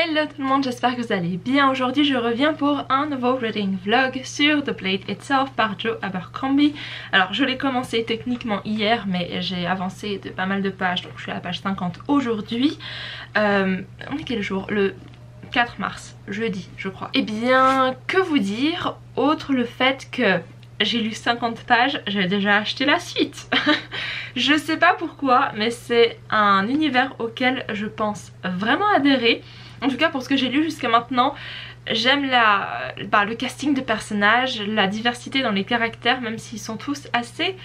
Hello tout le monde, j'espère que vous allez bien. Aujourd'hui je reviens pour un nouveau reading vlog sur The Blade Itself par Jo Abercrombie. Alors je l'ai commencé techniquement hier mais j'ai avancé de pas mal de pages, donc je suis à la page 50 aujourd'hui. On est quel jour? Le 4 mars, jeudi je crois. Eh bien que vous dire, autre le fait que j'ai lu 50 pages, j'ai déjà acheté la suite. Je sais pas pourquoi, mais c'est un univers auquel je pense vraiment adhérer. En tout cas pour ce que j'ai lu jusqu'à maintenant, j'aime le casting de personnages, la diversité dans les caractères, même s'ils sont tous assez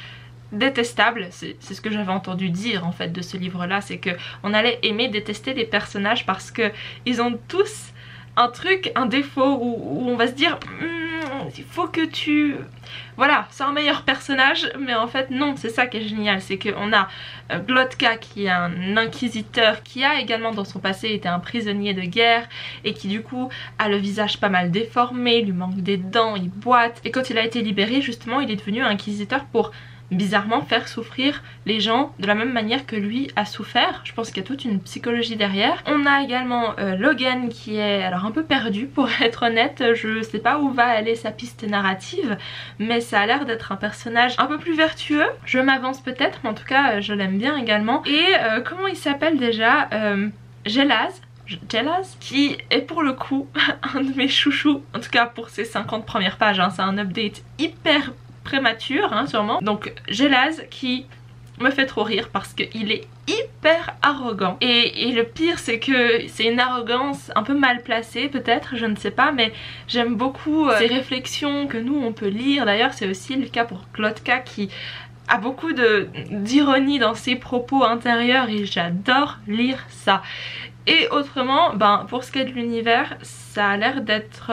détestables. C'est ce que j'avais entendu dire en fait de ce livre là, c'est que on allait aimer détester les personnages parce que ils ont tous un truc, un défaut où on va se dire il faut que tu... Voilà, c'est un meilleur personnage, mais en fait non, c'est ça qui est génial, c'est qu'on a Glodka qui est un inquisiteur qui a également dans son passé été un prisonnier de guerre et qui du coup a le visage pas mal déformé, lui manque des dents, il boite, et quand il a été libéré justement il est devenu inquisiteur pour bizarrement faire souffrir les gens de la même manière que lui a souffert. Je pense qu'il y a toute une psychologie derrière. On a également Logan qui est alors un peu perdu pour être honnête, je sais pas où va aller sa piste narrative, mais ça a l'air d'être un personnage un peu plus vertueux. Je m'avance peut-être, mais en tout cas je l'aime bien également. Et comment il s'appelle déjà, Gelaz, qui est pour le coup un de mes chouchous, en tout cas pour ses 50 premières pages, hein. C'est un update hyper prémature hein, sûrement. Donc Gelaz qui me fait trop rire parce qu'il est hyper arrogant et le pire c'est que c'est une arrogance un peu mal placée peut-être, je ne sais pas, mais j'aime beaucoup ces réflexions que nous on peut lire. D'ailleurs c'est aussi le cas pour Glodka qui a beaucoup d'ironie dans ses propos intérieurs et j'adore lire ça. Et autrement, pour ce qui est de l'univers, ça a l'air d'être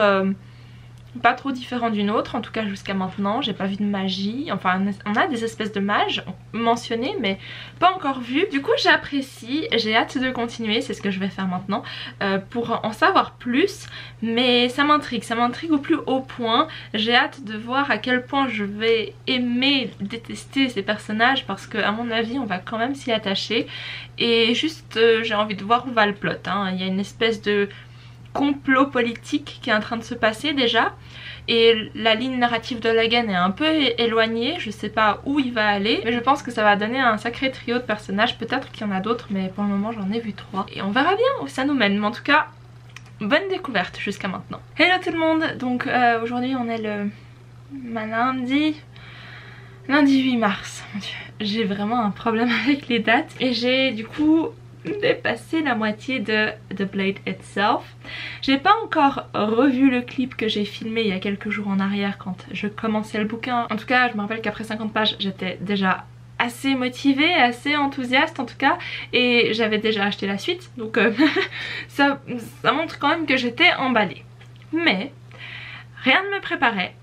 pas trop différent d'une autre, en tout cas jusqu'à maintenant. J'ai pas vu de magie, enfin on a des espèces de mages mentionnés mais pas encore vu. Du coup j'apprécie, j'ai hâte de continuer, c'est ce que je vais faire maintenant pour en savoir plus, mais ça m'intrigue au plus haut point. J'ai hâte de voir à quel point je vais aimer détester ces personnages parce que à mon avis on va quand même s'y attacher. Et juste j'ai envie de voir où va le plot hein. Il y a une espèce de complot politique qui est en train de se passer déjà et la ligne narrative de Logan est un peu éloignée, je sais pas où il va aller mais je pense que ça va donner un sacré trio de personnages. Peut-être qu'il y en a d'autres mais pour le moment j'en ai vu 3 et on verra bien où ça nous mène, mais en tout cas bonne découverte jusqu'à maintenant. Hello tout le monde, donc aujourd'hui on est le lundi 8 mars. Mon Dieu, j'ai vraiment un problème avec les dates et j'ai du coup dépassé la moitié de The Blade Itself. J'ai pas encore revu le clip que j'ai filmé il y a quelques jours en arrière quand je commençais le bouquin. En tout cas je me rappelle qu'après 50 pages j'étais déjà assez motivée, assez enthousiaste en tout cas, et j'avais déjà acheté la suite donc ça montre quand même que j'étais emballée. Mais rien ne me préparait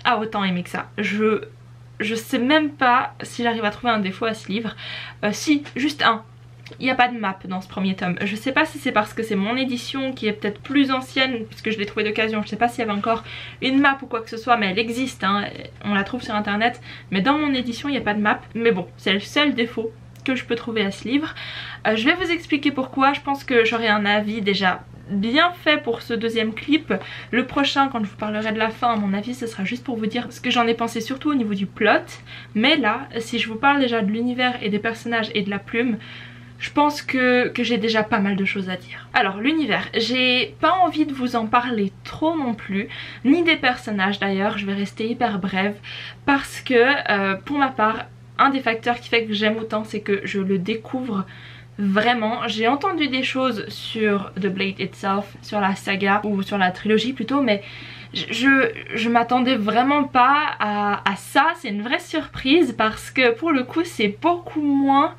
à autant aimer que ça. Je sais même pas si j'arrive à trouver un défaut à ce livre. Si, juste un. Il n'y a pas de map dans ce premier tome. Je sais pas si c'est parce que c'est mon édition qui est peut-être plus ancienne puisque je l'ai trouvée d'occasion. Je sais pas s'il y avait encore une map ou quoi que ce soit, mais elle existe hein. On la trouve sur internet, mais dans mon édition il n'y a pas de map. Mais bon, c'est le seul défaut que je peux trouver à ce livre. Je vais vous expliquer pourquoi. Je pense que j'aurai un avis déjà bien fait pour ce deuxième clip. Le prochain, quand je vous parlerai de la fin, à mon avis ce sera juste pour vous dire ce que j'en ai pensé, surtout au niveau du plot. Mais là, si je vous parle déjà de l'univers et des personnages et de la plume, je pense que j'ai déjà pas mal de choses à dire. Alors l'univers, j'ai pas envie de vous en parler trop non plus, ni des personnages d'ailleurs, je vais rester hyper brève parce que pour ma part, un des facteurs qui fait que j'aime autant c'est que je le découvre vraiment. J'ai entendu des choses sur The Blade Itself, sur la saga ou sur la trilogie plutôt, mais je m'attendais vraiment pas à ça. C'est une vraie surprise parce que pour le coup c'est beaucoup moins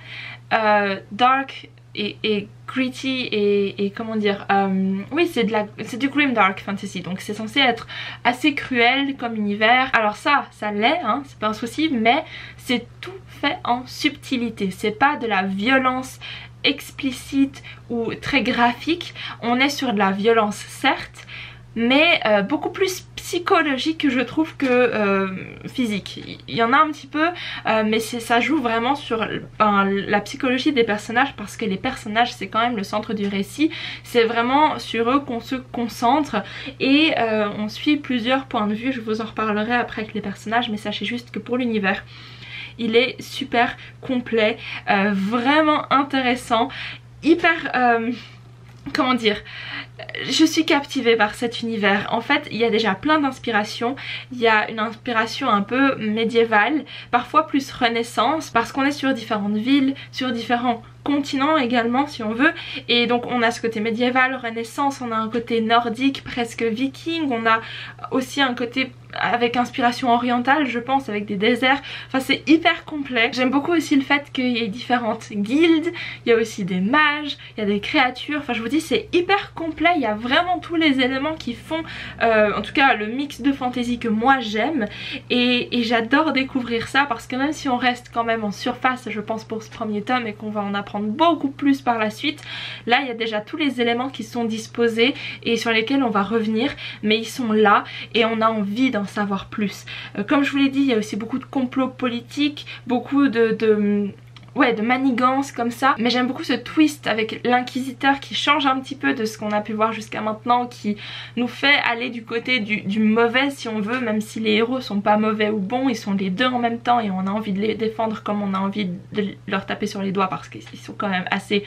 dark et gritty et comment dire, oui c'est du grim dark fantasy, donc c'est censé être assez cruel comme univers. Alors ça l'est hein, c'est pas un souci, mais c'est tout fait en subtilité, c'est pas de la violence explicite ou très graphique. On est sur de la violence certes, mais beaucoup plus psychologique je trouve que physique. Il y en a un petit peu mais ça joue vraiment sur la psychologie des personnages, parce que les personnages c'est quand même le centre du récit, c'est vraiment sur eux qu'on se concentre et on suit plusieurs points de vue. Je vous en reparlerai après avec les personnages, mais sachez juste que pour l'univers il est super complet, vraiment intéressant, hyper... comment dire, je suis captivée par cet univers. En fait il y a déjà plein d'inspirations. Il y a une inspiration un peu médiévale, parfois plus renaissance, parce qu'on est sur différentes villes, sur différents continents également si on veut, et donc on a ce côté médiéval, renaissance, on a un côté nordique, presque viking, on a aussi un côté avec inspiration orientale je pense, avec des déserts, enfin c'est hyper complet. J'aime beaucoup aussi le fait qu'il y ait différentes guildes, il y a aussi des mages, il y a des créatures, enfin je vous dis c'est hyper complet, il y a vraiment tous les éléments qui font en tout cas le mix de fantasy que moi j'aime, et j'adore découvrir ça, parce que même si on reste quand même en surface je pense pour ce premier tome et qu'on va en apprendre beaucoup plus par la suite, là il y a déjà tous les éléments qui sont disposés et sur lesquels on va revenir, mais ils sont là et on a envie d'en savoir plus. Comme je vous l'ai dit, il y a aussi beaucoup de complots politiques, beaucoup de manigances comme ça, mais j'aime beaucoup ce twist avec l'inquisiteur qui change un petit peu de ce qu'on a pu voir jusqu'à maintenant, qui nous fait aller du côté du mauvais si on veut, même si les héros sont pas mauvais ou bons, ils sont les deux en même temps et on a envie de les défendre comme on a envie de leur taper sur les doigts, parce qu'ils sont quand même assez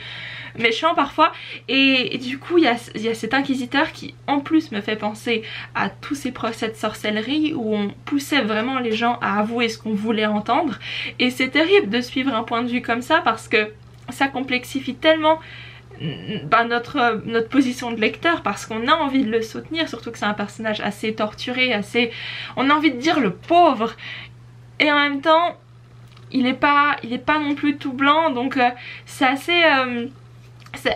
méchants parfois, et du coup il y a cet inquisiteur qui en plus me fait penser à tous ces procès de sorcellerie où on poussait vraiment les gens à avouer ce qu'on voulait entendre, et c'est terrible de suivre un point de vue comme ça, parce que ça complexifie tellement notre position de lecteur, parce qu'on a envie de le soutenir, surtout que c'est un personnage assez torturé, assez... on a envie de dire le pauvre, et en même temps il est pas non plus tout blanc, donc c'est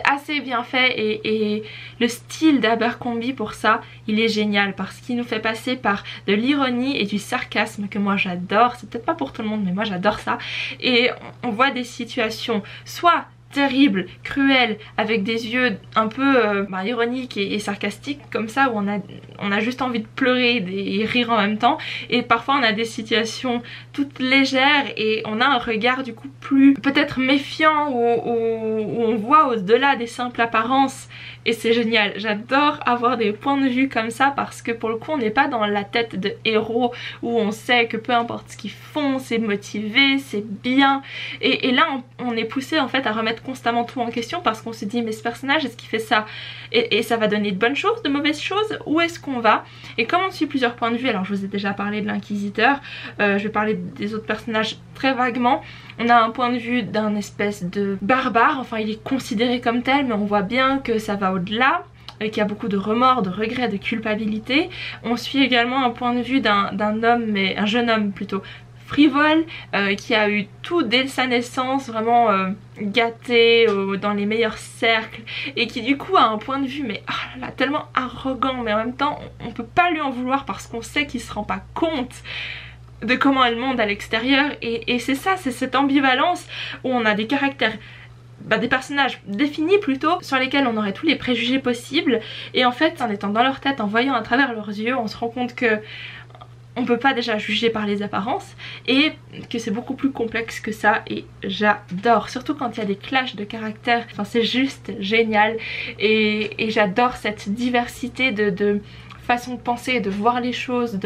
assez bien fait, et le style d'Abercrombie pour ça il est génial, parce qu'il nous fait passer par de l'ironie et du sarcasme que moi j'adore. C'est peut-être pas pour tout le monde mais moi j'adore ça, et on voit des situations soit terrible, cruel, avec des yeux un peu ironiques et sarcastiques comme ça, où on a juste envie de pleurer et rire en même temps, et parfois on a des situations toutes légères et on a un regard du coup plus peut-être méfiant, où on voit au-delà des simples apparences, et c'est génial. J'adore avoir des points de vue comme ça, parce que pour le coup on n'est pas dans la tête de héros où on sait que peu importe ce qu'ils font c'est motivé, c'est bien, et là on est poussé en fait à remettre constamment tout en question, parce qu'on se dit mais ce personnage, est-ce qu'il fait ça et ça va donner de bonnes choses, de mauvaises choses, où est-ce qu'on va? Et comme on suit plusieurs points de vue, alors je vous ai déjà parlé de l'inquisiteur, je vais parler des autres personnages très vaguement. On a un point de vue d'un espèce de barbare, enfin il est considéré comme tel, mais on voit bien que ça va au-delà, qu'il y a beaucoup de remords, de regrets, de culpabilité. On suit également un point de vue d'un homme, mais un jeune homme plutôt frivole, qui a eu tout dès sa naissance, vraiment gâté dans les meilleurs cercles, et qui du coup a un point de vue mais oh là là, tellement arrogant, mais en même temps on peut pas lui en vouloir parce qu'on sait qu'il se rend pas compte de comment est le monde à l'extérieur, et c'est ça, c'est cette ambivalence où on a des caractères, des personnages définis plutôt, sur lesquels on aurait tous les préjugés possibles, et en fait en étant dans leur tête, en voyant à travers leurs yeux, on se rend compte que on peut pas déjà juger par les apparences, et que c'est beaucoup plus complexe que ça, et j'adore, surtout quand il y a des clashs de caractères, enfin c'est juste génial, et j'adore cette diversité de façon de penser et de voir les choses,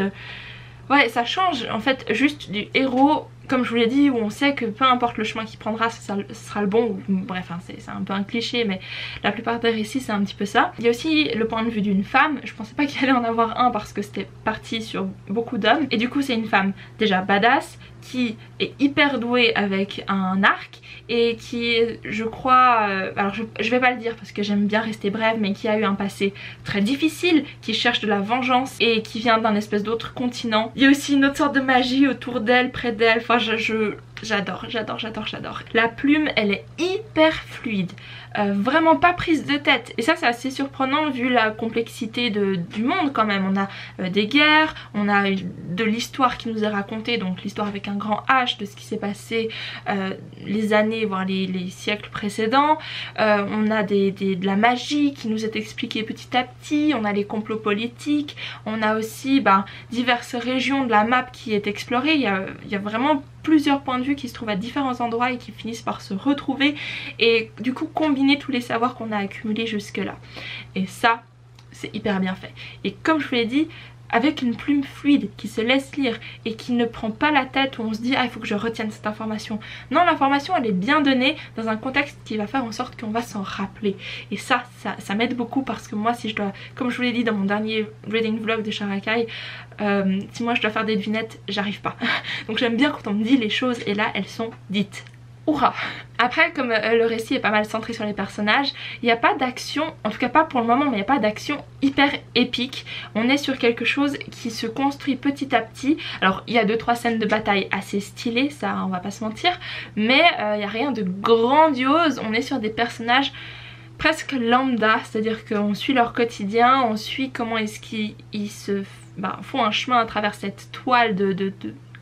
ouais, ça change en fait juste du héros, comme je vous l'ai dit, où on sait que peu importe le chemin qu'il prendra, ça sera le bon, bref, hein, c'est un peu un cliché, mais la plupart des récits c'est un petit peu ça. Il y a aussi le point de vue d'une femme, je pensais pas qu'il allait en avoir un parce que c'était parti sur beaucoup d'hommes, et du coup c'est une femme déjà badass, qui est hyper douée avec un arc, et qui est, je crois, alors je vais pas le dire parce que j'aime bien rester brève, mais qui a eu un passé très difficile, qui cherche de la vengeance et qui vient d'un espèce d'autre continent. Il y a aussi une autre sorte de magie autour d'elle, près d'elle, enfin j'adore. La plume elle est hyper fluide, vraiment pas prise de tête, et ça c'est assez surprenant vu la complexité du monde quand même. On a des guerres, on a de l'histoire qui nous est racontée, donc l'histoire avec un grand H de ce qui s'est passé les années voire les siècles précédents. On a de la magie qui nous est expliquée petit à petit, on a les complots politiques, on a aussi diverses régions de la map qui est explorée. Il y a vraiment plusieurs points de vue qui se trouvent à différents endroits et qui finissent par se retrouver et du coup combiner tous les savoirs qu'on a accumulés jusque là, et ça c'est hyper bien fait. Et comme je vous l'ai dit, avec une plume fluide qui se laisse lire et qui ne prend pas la tête où on se dit ah il faut que je retienne cette information. Non, l'information elle est bien donnée dans un contexte qui va faire en sorte qu'on va s'en rappeler, et ça m'aide beaucoup, parce que moi si je dois, comme je vous l'ai dit dans mon dernier reading vlog de Sharakai, si moi je dois faire des devinettes j'arrive pas. Donc j'aime bien quand on me dit les choses, et là elles sont dites. Hurrah! Après, comme le récit est pas mal centré sur les personnages, il n'y a pas d'action, en tout cas pas pour le moment, mais il n'y a pas d'action hyper épique. On est sur quelque chose qui se construit petit à petit. Alors il y a 2-3 scènes de bataille assez stylées, ça on va pas se mentir, mais il n'y a rien de grandiose. On est sur des personnages presque lambda, c'est-à-dire qu'on suit leur quotidien, on suit comment est-ce qu'ils font un chemin à travers cette toile de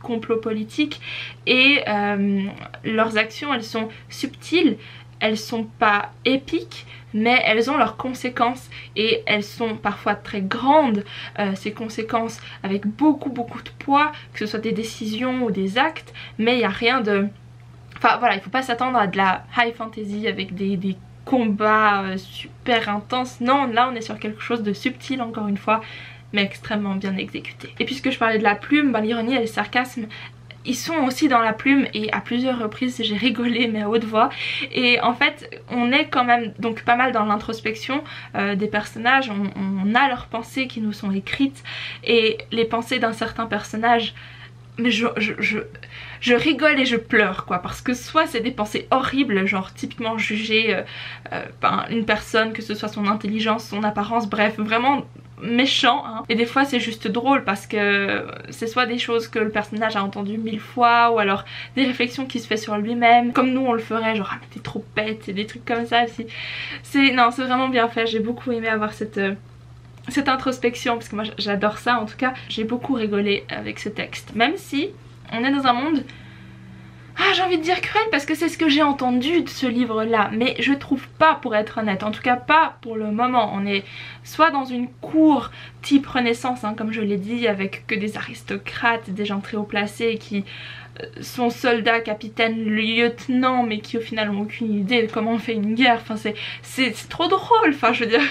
complot politique, et leurs actions elles sont subtiles, elles sont pas épiques, mais elles ont leurs conséquences, et elles sont parfois très grandes, ces conséquences avec beaucoup de poids, que ce soit des décisions ou des actes, mais il n'y a rien de... Enfin voilà, il faut pas s'attendre à de la high fantasy avec des combats super intenses. Non, là on est sur quelque chose de subtil encore une fois, mais extrêmement bien exécuté. Et puisque je parlais de la plume, l'ironie et le sarcasme, ils sont aussi dans la plume, et à plusieurs reprises j'ai rigolé mais à haute voix. Et en fait on est quand même donc pas mal dans l'introspection des personnages, on a leurs pensées qui nous sont écrites, et les pensées d'un certain personnage, mais je rigole et je pleure quoi, parce que soit c'est des pensées horribles, genre typiquement juger une personne, que ce soit son intelligence, son apparence, bref vraiment méchant, hein. Et des fois c'est juste drôle parce que c'est soit des choses que le personnage a entendues 1000 fois, ou alors des réflexions qu'il se fait sur lui-même comme nous on le ferait, genre ah mais t'es trop bête, et des trucs comme ça aussi. C'est vraiment bien fait, j'ai beaucoup aimé avoir cette introspection, parce que moi j'adore ça. En tout cas j'ai beaucoup rigolé avec ce texte, même si on est dans un monde, j'ai envie de dire cruel, parce que c'est ce que j'ai entendu de ce livre là, mais je trouve pas, pour être honnête, en tout cas pas pour le moment. On est soit dans une cour type Renaissance, hein, comme je l'ai dit, avec que des aristocrates, des gens très haut placés qui sont soldats, capitaines, lieutenants, mais qui au final n'ont aucune idée de comment on fait une guerre. Enfin c'est trop drôle, enfin je veux dire.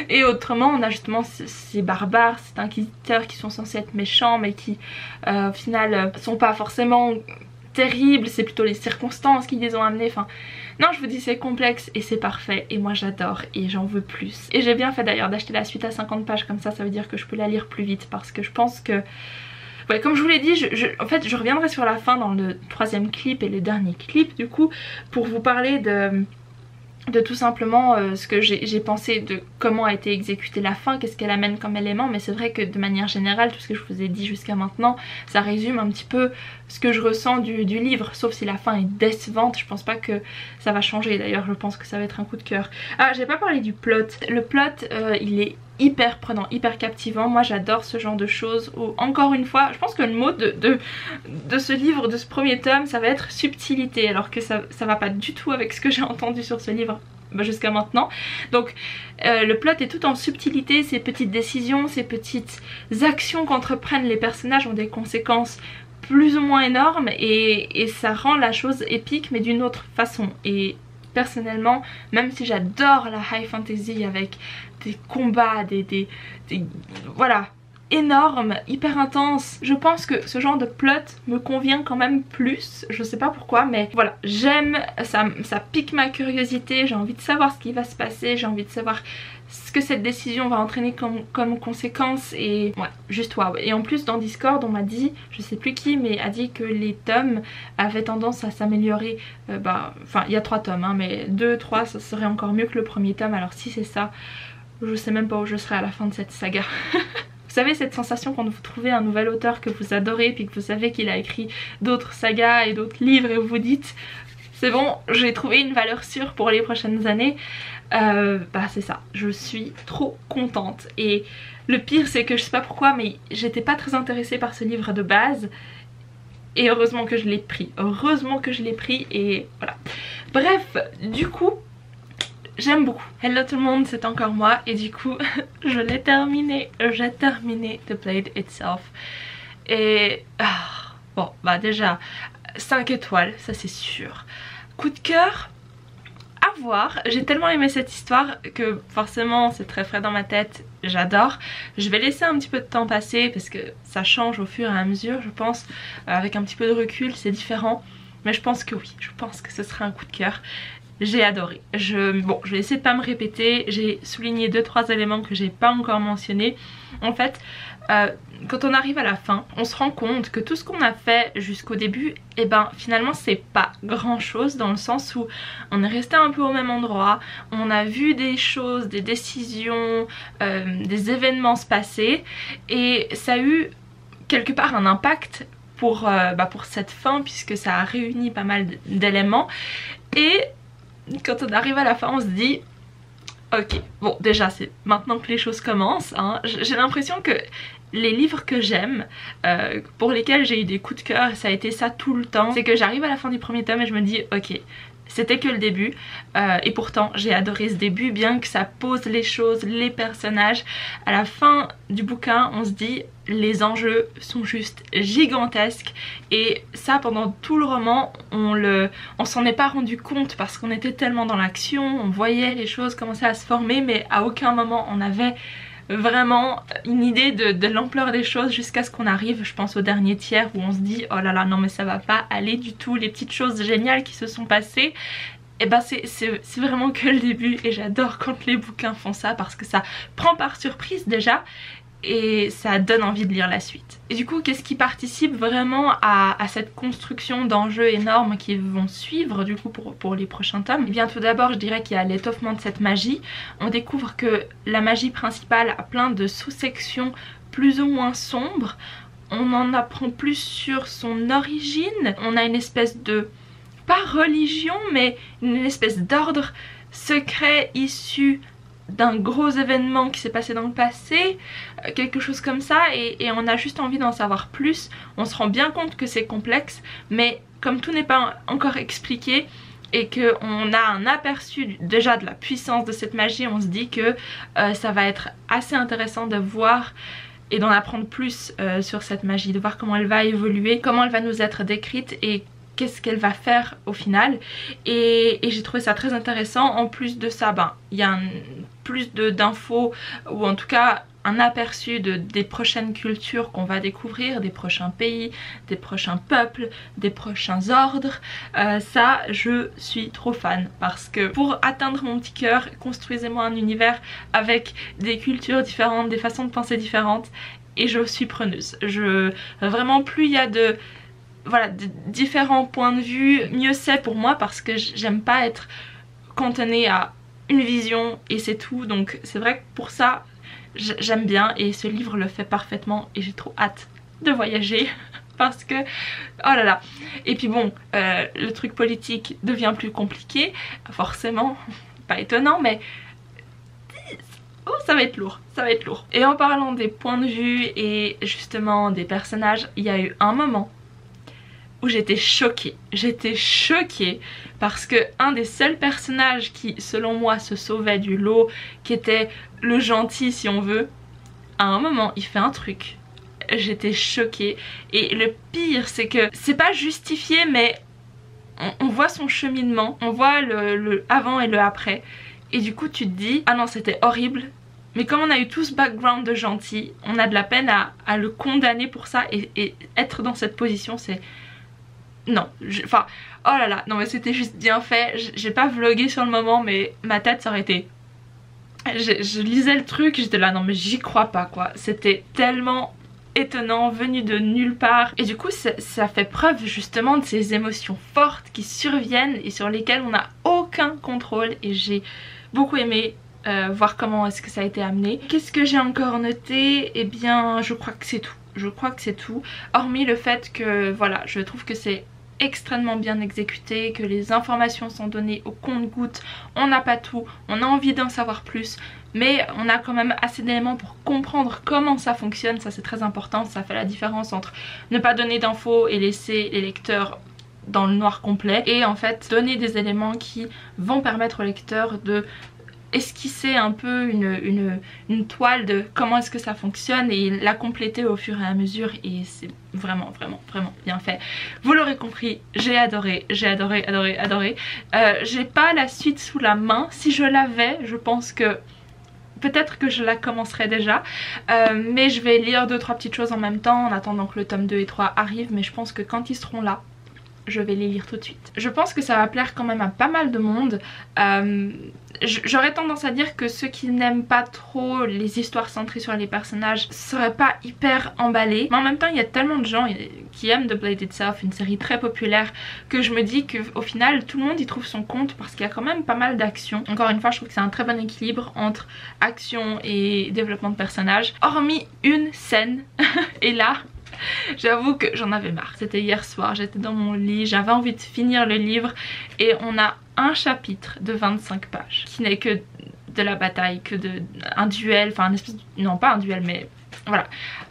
Et autrement on a justement ces barbares, ces inquisiteurs qui sont censés être méchants, mais qui au final sont pas forcément terribles, c'est plutôt les circonstances qui les ont amenés. Enfin non, je vous dis c'est complexe et c'est parfait, et moi j'adore et j'en veux plus. Et j'ai bien fait d'ailleurs d'acheter la suite à 50 pages, comme ça veut dire que je peux la lire plus vite, parce que je pense que ouais, comme je vous l'ai dit, en fait je reviendrai sur la fin dans le 3e clip et le dernier clip du coup, pour vous parler de tout simplement ce que j'ai pensé de comment a été exécutée la fin, qu'est-ce qu'elle amène comme élément. Mais c'est vrai que de manière générale, tout ce que je vous ai dit jusqu'à maintenant, ça résume un petit peu ce que je ressens du livre, sauf si la fin est décevante. Je pense pas que ça va changer, d'ailleurs je pense que ça va être un coup de cœur. Ah, j'ai pas parlé du plot. Le plot il est hyper prenant, hyper captivant. Moi j'adore ce genre de choses où, encore une fois, je pense que le mot de ce livre, de ce premier tome, ça va être subtilité, alors que ça va pas du tout avec ce que j'ai entendu sur ce livre jusqu'à maintenant. Donc le plot est tout en subtilité, ces petites décisions, ces petites actions qu'entreprennent les personnages ont des conséquences plus ou moins énormes, et ça rend la chose épique mais d'une autre façon. Et personnellement, même si j'adore la high fantasy avec des combats, voilà, énormes, hyper intenses, je pense que ce genre de plot me convient quand même plus. Je sais pas pourquoi, mais voilà, j'aime, ça pique ma curiosité, j'ai envie de savoir ce qui va se passer, j'ai envie de savoir ce que cette décision va entraîner comme conséquence, et ouais, juste waouh. Et en plus dans Discord on m'a dit, je sais plus qui, mais a dit que les tomes avaient tendance à s'améliorer, enfin il y a 3 tomes hein, mais 2, 3 ça serait encore mieux que le premier tome. Alors si c'est ça, je sais même pas où je serai à la fin de cette saga. Vous savez cette sensation quand vous trouvez un nouvel auteur que vous adorez puis que vous savez qu'il a écrit d'autres sagas et d'autres livres et vous vous dites c'est bon, j'ai trouvé une valeur sûre pour les prochaines années. Bah c'est ça, je suis trop contente. Et le pire c'est que je sais pas pourquoi mais j'étais pas très intéressée par ce livre de base. Et heureusement que je l'ai pris, et voilà. Bref, du coup, j'aime beaucoup. Hello tout le monde, c'est encore moi et du coup, je l'ai terminé. J'ai terminé The Blade Itself. Et bon, bah déjà, 5 étoiles, ça c'est sûr. Coup de cœur, à voir. J'ai tellement aimé cette histoire que forcément c'est très frais dans ma tête, j'adore. Je vais laisser un petit peu de temps passer parce que ça change au fur et à mesure je pense. Avec un petit peu de recul c'est différent. Mais je pense que oui, je pense que ce sera un coup de cœur. J'ai adoré. Bon, je vais essayer de pas me répéter. J'ai souligné 2-3 éléments que j'ai pas encore mentionnés. En fait, quand on arrive à la fin, on se rend compte que tout ce qu'on a fait jusqu'au début, et ben finalement c'est pas grand chose dans le sens où on est resté un peu au même endroit, on a vu des choses, des décisions, des événements se passer et ça a eu quelque part un impact pour cette fin puisque ça a réuni pas mal d'éléments et quand on arrive à la fin on se dit ok, bon déjà c'est maintenant que les choses commencent, hein. J'ai l'impression que les livres que j'aime, pour lesquels j'ai eu des coups de cœur, ça a été ça tout le temps, c'est que j'arrive à la fin du premier tome et je me dis ok, c'était que le début et pourtant j'ai adoré ce début bien que ça pose les choses, les personnages. À la fin du bouquin on se dit les enjeux sont juste gigantesques et ça pendant tout le roman on s'en est pas rendu compte parce qu'on était tellement dans l'action, on voyait les choses commencer à se former mais à aucun moment on avait vraiment une idée de l'ampleur des choses jusqu'à ce qu'on arrive, je pense au dernier tiers où on se dit oh là là non mais ça va pas aller du tout, les petites choses géniales qui se sont passées. Et ben c'est vraiment que le début et j'adore quand les bouquins font ça parce que ça prend par surprise déjà et ça donne envie de lire la suite. Et du coup qu'est-ce qui participe vraiment à cette construction d'enjeux énormes qui vont suivre du coup pour les prochains tomes? Et bien tout d'abord je dirais qu'il y a l'étoffement de cette magie. On découvre que la magie principale a plein de sous-sections plus ou moins sombres. On en apprend plus sur son origine. On a une espèce de, pas religion mais une espèce d'ordre secret issu d'un gros événement qui s'est passé dans le passé, quelque chose comme ça et on a juste envie d'en savoir plus. On se rend bien compte que c'est complexe mais comme tout n'est pas encore expliqué et qu'on a un aperçu déjà de la puissance de cette magie, on se dit que ça va être assez intéressant de voir et d'en apprendre plus sur cette magie, de voir comment elle va évoluer, comment elle va nous être décrite et qu'est-ce qu'elle va faire au final et j'ai trouvé ça très intéressant. En plus de ça, il y a plus d'infos ou en tout cas un aperçu des prochaines cultures qu'on va découvrir, des prochains pays, des prochains peuples, des prochains ordres. Ça je suis trop fan parce que pour atteindre mon petit cœur, construisez-moi un univers avec des cultures différentes, des façons de penser différentes et je suis preneuse. Vraiment plus il y a de différents points de vue, mieux c'est pour moi parce que j'aime pas être cantonnée à une vision et c'est tout. Donc c'est vrai que pour ça j'aime bien et ce livre le fait parfaitement et j'ai trop hâte de voyager parce que oh là là. Et puis bon, le truc politique devient plus compliqué, forcément, pas étonnant mais oh, ça va être lourd, ça va être lourd. Et en parlant des points de vue et justement des personnages, il y a eu un moment où j'étais choquée parce que un des seuls personnages qui selon moi se sauvait du lot, qui était le gentil si on veut, à un moment il fait un truc, j'étais choquée et le pire c'est que c'est pas justifié mais on voit son cheminement, on voit le avant et le après et du coup tu te dis ah non c'était horrible. Mais comme on a eu tout ce background de gentil, on a de la peine à le condamner pour ça et être dans cette position c'est... Non, enfin, oh là là, non mais c'était juste bien fait, j'ai pas vlogué sur le moment mais ma tête ça aurait été... Je lisais le truc, j'étais là, non mais j'y crois pas quoi, c'était tellement étonnant, venu de nulle part. Et du coup ça fait preuve justement de ces émotions fortes qui surviennent et sur lesquelles on n'a aucun contrôle et j'ai beaucoup aimé voir comment est-ce que ça a été amené. Qu'est-ce que j'ai encore noté? Eh bien je crois que c'est tout. Je crois que c'est tout. Hormis le fait que voilà, je trouve que c'est extrêmement bien exécuté, que les informations sont données au compte-gouttes, on n'a pas tout, on a envie d'en savoir plus, mais on a quand même assez d'éléments pour comprendre comment ça fonctionne, ça c'est très important, ça fait la différence entre ne pas donner d'infos et laisser les lecteurs dans le noir complet, et en fait donner des éléments qui vont permettre au lecteur de esquisser un peu une toile de comment est-ce que ça fonctionne et la compléter au fur et à mesure, et c'est vraiment bien fait. Vous l'aurez compris, j'ai adoré. J'ai pas la suite sous la main. Si je l'avais, je pense que peut-être que je la commencerai déjà, mais je vais lire 2-3 petites choses en même temps en attendant que le tome 2 et 3 arrivent, mais je pense que quand ils seront là, je vais les lire tout de suite. Je pense que ça va plaire quand même à pas mal de monde. J'aurais tendance à dire que ceux qui n'aiment pas trop les histoires centrées sur les personnages seraient pas hyper emballés. Mais en même temps, il y a tellement de gens qui aiment The Blade Itself, une série très populaire, que je me dis qu'au final, tout le monde y trouve son compte parce qu'il y a quand même pas mal d'action. Encore une fois, je trouve que c'est un très bon équilibre entre action et développement de personnages. Hormis une scène, et là... j'avoue que j'en avais marre. C'était hier soir, j'étais dans mon lit, j'avais envie de finir le livre et on a un chapitre de 25 pages qui n'est que de la bataille, que de un duel, enfin un espèce de... non pas un duel mais voilà,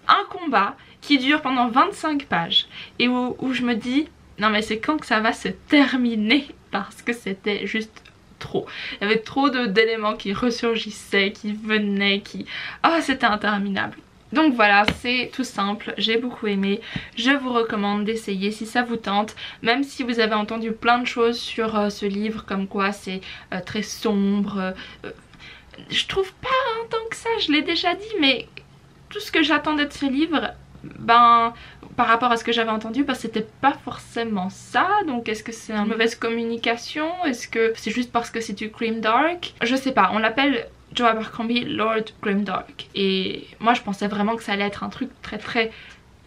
un combat qui dure pendant 25 pages et où je me dis non mais c'est quand que ça va se terminer, parce que c'était juste trop. Il y avait trop d'éléments qui ressurgissaient, qui venaient, qui... oh c'était interminable. Donc voilà, c'est tout simple, j'ai beaucoup aimé, je vous recommande d'essayer si ça vous tente, même si vous avez entendu plein de choses sur ce livre, comme quoi c'est très sombre, je trouve pas tant que ça, je l'ai déjà dit, mais tout ce que j'attendais de ce livre, ben par rapport à ce que j'avais entendu, ben, c'était pas forcément ça. Donc est-ce que c'est une mauvaise communication? Est-ce que c'est juste parce que c'est du grimdark? Je sais pas, on l'appelle Joe Abercrombie Lord Grimdark, et moi je pensais vraiment que ça allait être un truc très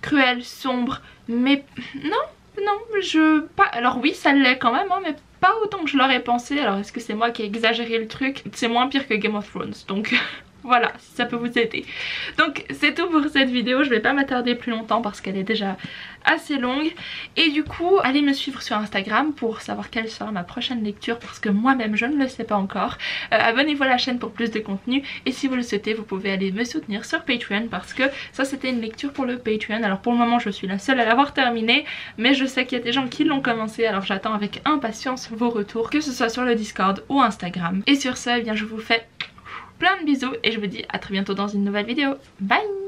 cruel, sombre, mais non, pas... alors oui ça l'est quand même, hein, mais pas autant que je l'aurais pensé. Alors est-ce que c'est moi qui ai exagéré le truc? C'est moins pire que Game of Thrones, donc voilà, si ça peut vous aider. Donc c'est tout pour cette vidéo, je vais pas m'attarder plus longtemps parce qu'elle est déjà assez longue. Et du coup, allez me suivre sur Instagram pour savoir quelle sera ma prochaine lecture, parce que moi-même je ne le sais pas encore. Abonnez-vous à la chaîne pour plus de contenu, et si vous le souhaitez, vous pouvez aller me soutenir sur Patreon, parce que ça c'était une lecture pour le Patreon. Alors pour le moment je suis la seule à l'avoir terminée, mais je sais qu'il y a des gens qui l'ont commencé, alors j'attends avec impatience vos retours, que ce soit sur le Discord ou Instagram. Et sur ce, eh bien je vous fais plein de bisous et je vous dis à très bientôt dans une nouvelle vidéo. Bye!